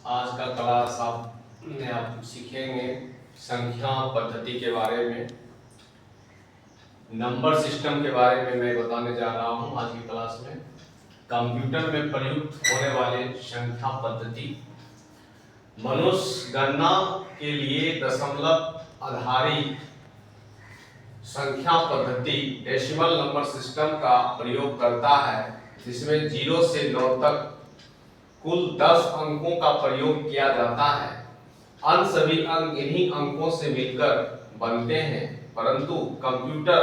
आज का क्लास आप सीखेंगे संख्या पद्धति के बारे में, नंबर सिस्टम के बारे में मैं बताने जा रहा हूं आज की क्लास में। कंप्यूटर में प्रयुक्त होने वाले संख्या पद्धति, मनुष्य गणना के लिए दशमलव आधारित संख्या पद्धति डेसिमल नंबर सिस्टम का प्रयोग करता है, जिसमें 0 से 9 तक कुल 10 अंकों का प्रयोग किया जाता है। अन्य सभी अंक इन्हीं अंकों से मिलकर बनते हैं, परंतु कंप्यूटर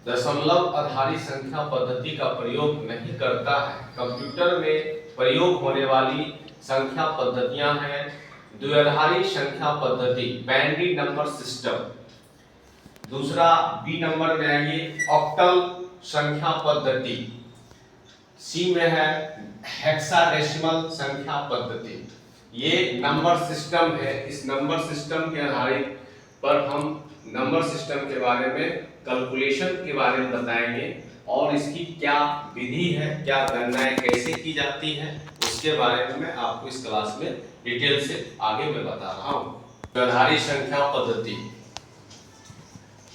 दशमलव आधारित संख्या पद्धति का प्रयोग नहीं करता है। कंप्यूटर में प्रयोग होने वाली संख्या पद्धतियां हैं द्विआधारी संख्या पद्धति बाइनरी नंबर सिस्टम, दूसरा बी नंबर में आइए ऑक्टल संख्या पद्धति, सी में है हेक्साडेसिमल संख्या पद्धति। ये नंबर सिस्टम है। इस नंबर सिस्टम के आधारित पर हम नंबर सिस्टम के बारे में, कैलकुलेशन के बारे में बताएंगे और इसकी क्या विधि है, क्या गणनाएं कैसे की जाती है, उसके बारे में मैं आपको इस क्लास में डिटेल से आगे मैं बता रहा हूँ। द्विआधारी संख्या पद्धति,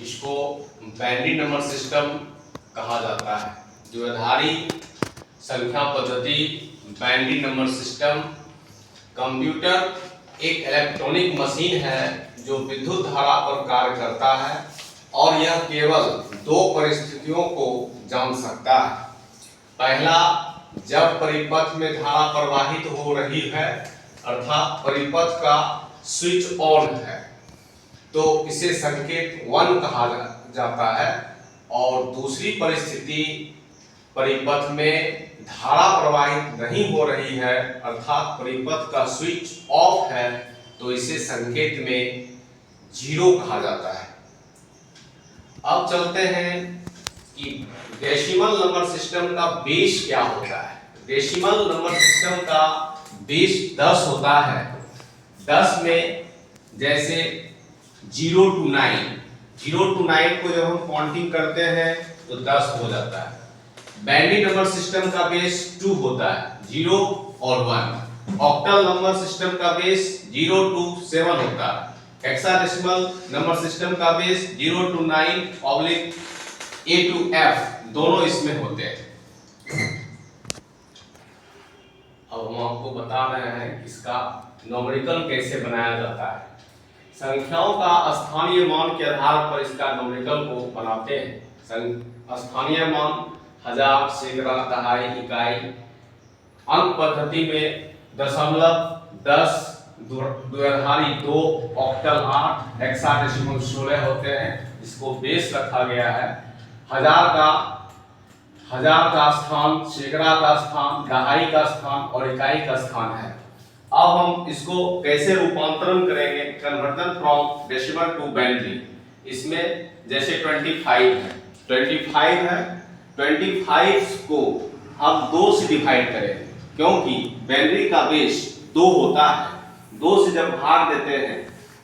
इसको बाइनरी नंबर सिस्टम कहा जाता है। द्विआधारी संख्या पद्धति बाइनरी नंबर सिस्टम। कंप्यूटर एक इलेक्ट्रॉनिक मशीन है जो विद्युत धारा पर कार्य करता है और यह केवल 2 परिस्थितियों को जान सकता है। पहला, जब परिपथ में धारा प्रवाहित हो रही है अर्थात परिपथ का स्विच ऑन है तो इसे संकेत 1 कहा जाता है, और दूसरी परिस्थिति परिपथ में धारा प्रवाहित नहीं हो रही है अर्थात परिपथ का स्विच ऑफ है तो इसे संकेत में 0 कहा जाता है। अब चलते हैं कि डेसिमल नंबर सिस्टम का बेस क्या होता है। डेसिमल नंबर सिस्टम का बेस 10 होता है। 10 में जैसे 0 to 9 को जब हम काउंटिंग करते हैं तो 10 हो जाता है। बाइनरी नंबर सिस्टम का बेस 2 होता है, 0 और 1। ऑक्टल नंबर सिस्टम का बेस 0 to 7 होता है। हेक्साडेसिमल नंबर सिस्टम का base 0 to 9 oblique A to F दोनों इसमें होते हैं। अब हम आपको बता रहे हैं कि इसका न्यूमेरिकल कैसे बनाया जाता है। संख्याओं का स्थानीय मान के आधार पर इसका न्यूमेरिकल को बनाते हैं। स्थानीय मान 1000, सैकड़ा, दहाई, इकाई। अंक पद्धति में दशमलव, 10, द्विआधारी 2, ऑक्टल 8, हेक्साडेसिमल 16 होते हैं। इसको बेस रखा गया है। 1000 का स्थान, सैकड़ा का स्थान, दहाई का स्थान और इकाई का स्थान है। अब हम इसको कैसे रूपांतरण करेंगे, conversion from decimal to binary. इसमें जैसे 25 है, 25 को हम 2 से डिवाइड करेंगे क्योंकि बाइनरी का बेस 2 होता है। 2 से जब भाग देते हैं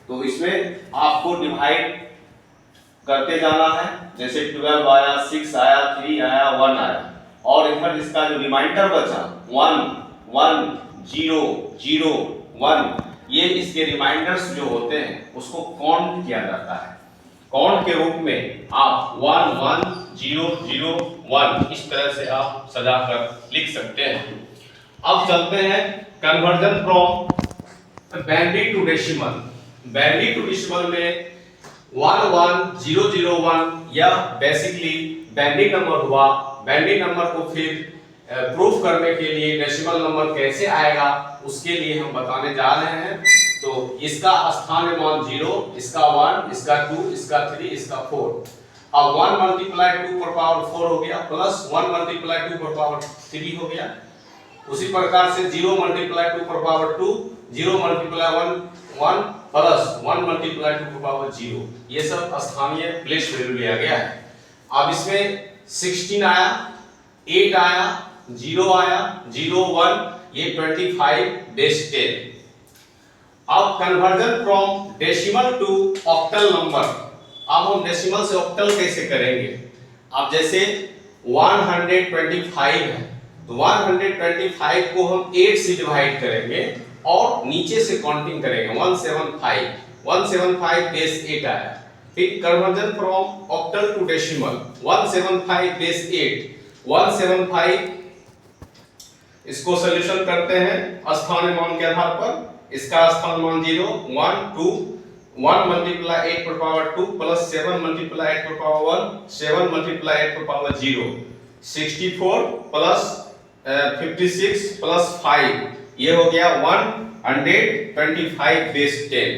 तो इसमें आपको डिवाइड करते जाना है। जैसे 12 आया, 6 आया, 3 आया, 1 आया और इधर इसका जो रिमाइंडर बचा 1 1 0 0 1, ये इसके रिमाइंडर्स जो होते हैं उसको काउंट किया जाता है। काउंट के रूप में आप 1 1 0 0 1 इस तरह से आप सजाकर लिख सकते हैं। अब चलते हैं conversion from binary to decimal. Binary to decimal में 1 1 0 0 1 यह बेसिकली बाइनरी नंबर हुआ। बाइनरी नंबर को फिर प्रूफ करने के लिए डेसिमल नंबर कैसे आएगा उसके लिए हम बताने जा रहे हैं। तो इसका स्थानीय मान 0, इसका 1, इसका 2, इसका 3, इसका 4। अब 1 मल्टीप्लाई 2 पर पावर 4 हो गया प्लस 1 मल्टीप्लाई 2 पर पावर 3 हो गया। उसी प्रकार से 0 मल्टीप्लाई 2 पर पावर 2, 0 मल्टीप्लाई 1 प्लस 1 मल्टीप्लाई 2 पर पावर 0। ये सब स्थानीय प्लेस वैल्यू लिया गया है। अब इसमें 16 आया, 8 आया, 0 आया, 0 1, ये 25 बेस 10। अब conversion from decimal to octal number. अब हम डेसिमल से ऑक्टल कैसे करेंगे। अब जैसे 125 है तो 125 को हम 8 से डिवाइड करेंगे और नीचे से काउंटिंग करेंगे 175 बेस 8 आया। फिर conversion from octal to decimal 175 base 8 175, इसको सॉल्यूशन करते हैं स्थानीय मान के आधार पर। इसका स्थान मान 0 1 2 1 मल्टीप्लाई 8 पर पावर 2 प्लस 7 मल्टीप्लाई 8 पर पावर 1 7 मल्टीप्लाई 8 पर पावर 0 64 प्लस 56 प्लस 5, ये हो गया 125 base 10।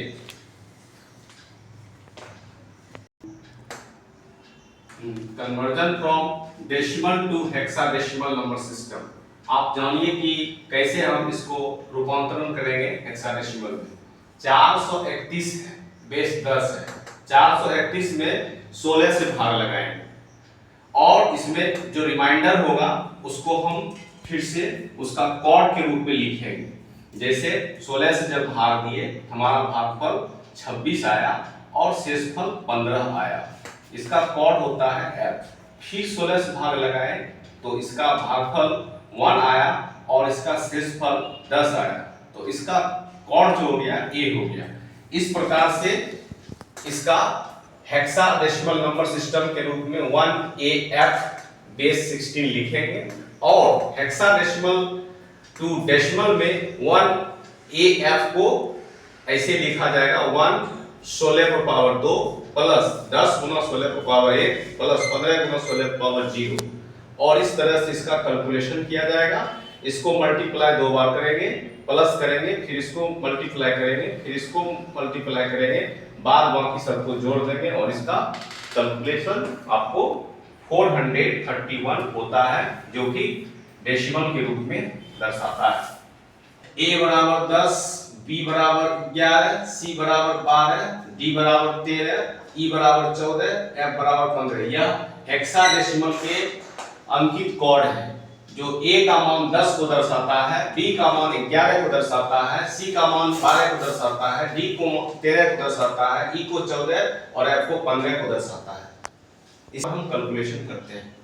Conversion from decimal to hexadecimal number system. आप जानिए कि कैसे हम इसको रूपांतरण करेंगे हेक्साडेसिमल में। 431 है, बेस 10 है, 431 में 16 से भाग लगाएंगे और इसमें जो रिमाइंडर होगा उसको हम फिर से उसका कॉर्ड के रूप में लिखेंगे। जैसे 16 से जब भाग दिए हमारा भागफल 26 आया और शेषफल 15 आया, इसका कॉर्ड होता है f। फिर 16 से भाग लगाए तो इसका भागफल 1 आया और इसका शेषफल 10 आया, तो इसका कॉर्ड जो हो गया a हो गया। इस प्रकार से इसका हेक्साडेसिमल नंबर सिस्टम के रूप में 1AF बेस 16 लिखेंगे और हेक्साडेसिमल टू डेसिमल में 1AF को ऐसे लिखा जाएगा 1 16 पर पावर 2 प्लस 10 गुना 16 पर पावर 1 प्लस 15 गुना 16 पर पावर 0, और इस तरह से इसका कैलकुलेशन किया जाएगा। इसको मल्टीप्लाई 2 बार करेंगे, प्लस करेंगे, फिर इसको मल्टीप्लाई करेंगे, फिर इसको मल्टीप्लाई करेंगे, बाद बाकी सबको जोड़ देंगे और इसका कैलकुलेशन आपको 431 होता है, जो कि डेसिमल के रूप में दर्शाता है। a बराबर 10, b बराबर 11, c बराबर 12, d बराबर 13, e बराबर 14, f बराबर 15। यह हेक्साडेसिमल के अंकित कोड है, जो a का मान 10 को दर्शाता है, b का मान 11 को दर्शाता है, c का मान 12 को दर्शाता है, d को 13 को दर्शाता है, e को 14 और f को 15 को दर्शाता है। इस हम कैलकुलेशन करते हैं।